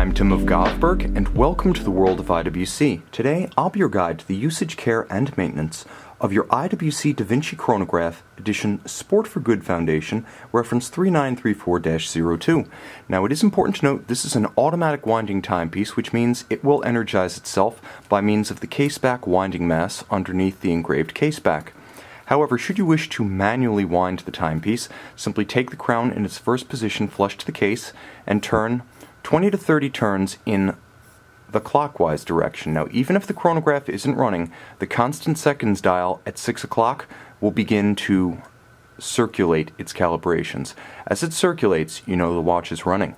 I'm Tim of Govberg, and welcome to the world of IWC. Today, I'll be your guide to the usage, care, and maintenance of your IWC Da Vinci Chronograph Edition Sport for Good Foundation, reference 3934-02. Now, it is important to note this is an automatic winding timepiece, which means it will energize itself by means of the caseback winding mass underneath the engraved caseback. However, should you wish to manually wind the timepiece, simply take the crown in its first position flush to the case and turn 20 to 30 turns in the clockwise direction. Now, even if the chronograph isn't running, the constant seconds dial at 6 o'clock will begin to circulate its calibrations. As it circulates, you know the watch is running.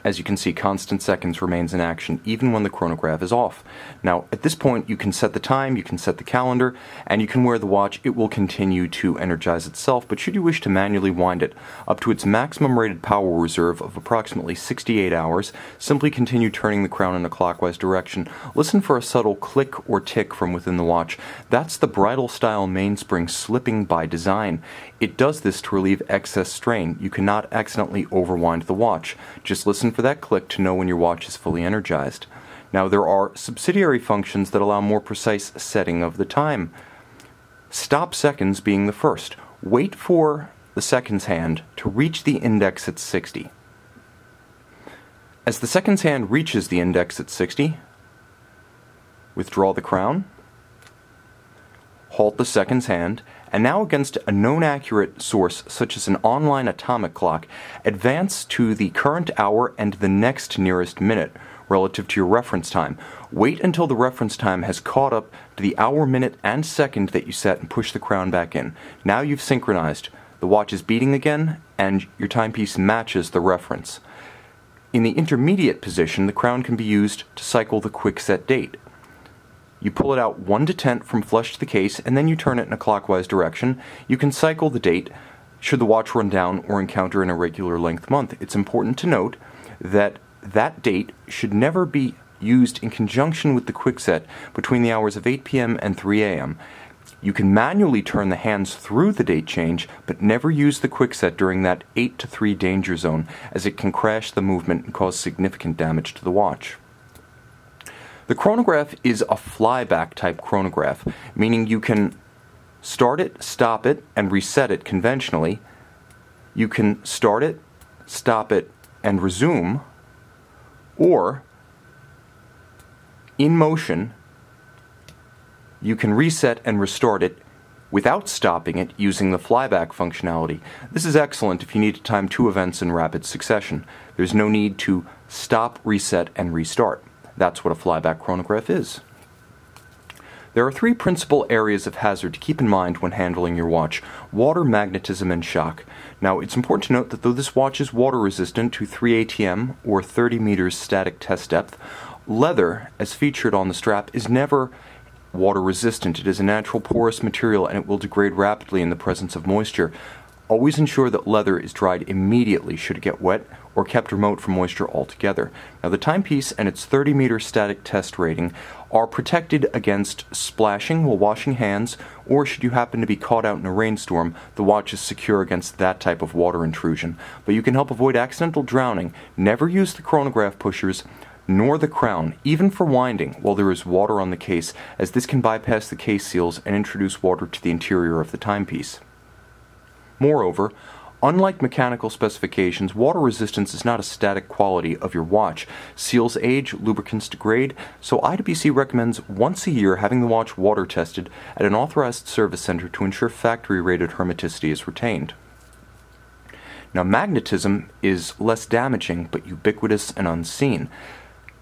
As you can see, constant seconds remains in action even when the chronograph is off. Now, at this point, you can set the time, you can set the calendar, and you can wear the watch. It will continue to energize itself, but should you wish to manually wind it up to its maximum rated power reserve of approximately 68 hours, simply continue turning the crown in a clockwise direction. Listen for a subtle click or tick from within the watch. That's the bridle-style mainspring slipping by design. It does this to relieve excess strain. You cannot accidentally overwind the watch. Just listen for that click to know when your watch is fully energized. Now, there are subsidiary functions that allow more precise setting of the time. Stop seconds being the first. Wait for the seconds hand to reach the index at 60. As the seconds hand reaches the index at 60, withdraw the crown, halt the seconds hand, and now against a known accurate source such as an online atomic clock, advance to the current hour and the next nearest minute relative to your reference time. Wait until the reference time has caught up to the hour, minute, and second that you set and push the crown back in. Now you've synchronized. The watch is beating again and your timepiece matches the reference. In the intermediate position, the crown can be used to cycle the quick set date. You pull it out 1 to 10 from flush to the case, and then you turn it in a clockwise direction. You can cycle the date should the watch run down or encounter an irregular length month. It's important to note that that date should never be used in conjunction with the quickset between the hours of 8 p.m. and 3 a.m. You can manually turn the hands through the date change, but never use the quickset during that 8 to 3 danger zone, as it can crash the movement and cause significant damage to the watch. The chronograph is a flyback-type chronograph, meaning you can start it, stop it, and reset it conventionally. You can start it, stop it, and resume, or in motion, you can reset and restart it without stopping it using the flyback functionality. This is excellent if you need to time 2 events in rapid succession. There's no need to stop, reset, and restart. That's what a flyback chronograph is. There are 3 principal areas of hazard to keep in mind when handling your watch: water, magnetism, and shock. Now, it's important to note that though this watch is water resistant to 3 ATM or 30 meters static test depth, leather, as featured on the strap, is never water resistant. It is a natural porous material and it will degrade rapidly in the presence of moisture. Always ensure that leather is dried immediately should it get wet, or kept remote from moisture altogether. Now, the timepiece and its 30-meter static test rating are protected against splashing while washing hands, or should you happen to be caught out in a rainstorm, the watch is secure against that type of water intrusion. But you can help avoid accidental drowning. Never use the chronograph pushers nor the crown, even for winding, while there is water on the case, as this can bypass the case seals and introduce water to the interior of the timepiece. Moreover, unlike mechanical specifications, water resistance is not a static quality of your watch. Seals age, lubricants degrade, so IWC recommends once a year having the watch water tested at an authorized service center to ensure factory-rated hermeticity is retained. Now, magnetism is less damaging but ubiquitous and unseen.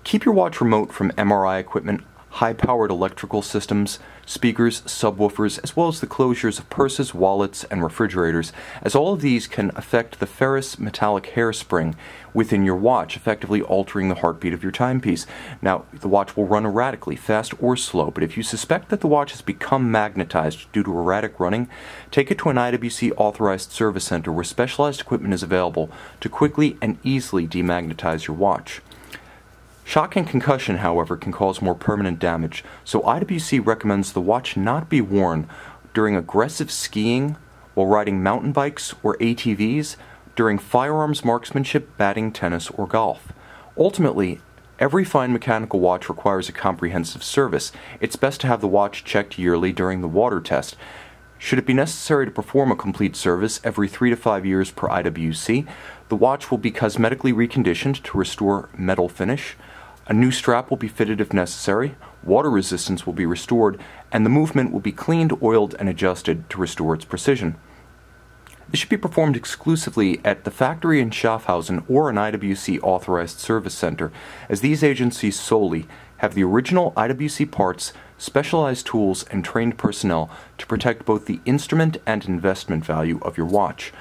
Keep your watch remote from MRI equipment, high-powered electrical systems, speakers, subwoofers, as well as the closures of purses, wallets, and refrigerators, as all of these can affect the ferrous metallic hairspring within your watch, effectively altering the heartbeat of your timepiece. Now, the watch will run erratically, fast or slow, but if you suspect that the watch has become magnetized due to erratic running, take it to an IWC authorized service center where specialized equipment is available to quickly and easily demagnetize your watch. Shock and concussion, however, can cause more permanent damage, so IWC recommends the watch not be worn during aggressive skiing, while riding mountain bikes or ATVs, during firearms marksmanship, batting, tennis, or golf. Ultimately, every fine mechanical watch requires a comprehensive service. It's best to have the watch checked yearly during the water test. Should it be necessary to perform a complete service every 3 to 5 years per IWC, the watch will be cosmetically reconditioned to restore metal finish. A new strap will be fitted if necessary, water resistance will be restored, and the movement will be cleaned, oiled, and adjusted to restore its precision. This should be performed exclusively at the factory in Schaffhausen or an IWC authorized service center, as these agencies solely have the original IWC parts, specialized tools, and trained personnel to protect both the instrument and investment value of your watch.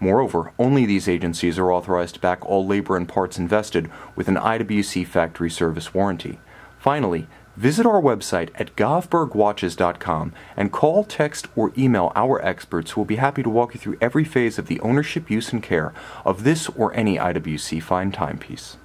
Moreover, only these agencies are authorized to back all labor and parts invested with an IWC factory service warranty. Finally, visit our website at govbergwatches.com and call, text, or email our experts who will be happy to walk you through every phase of the ownership, use, and care of this or any IWC fine timepiece.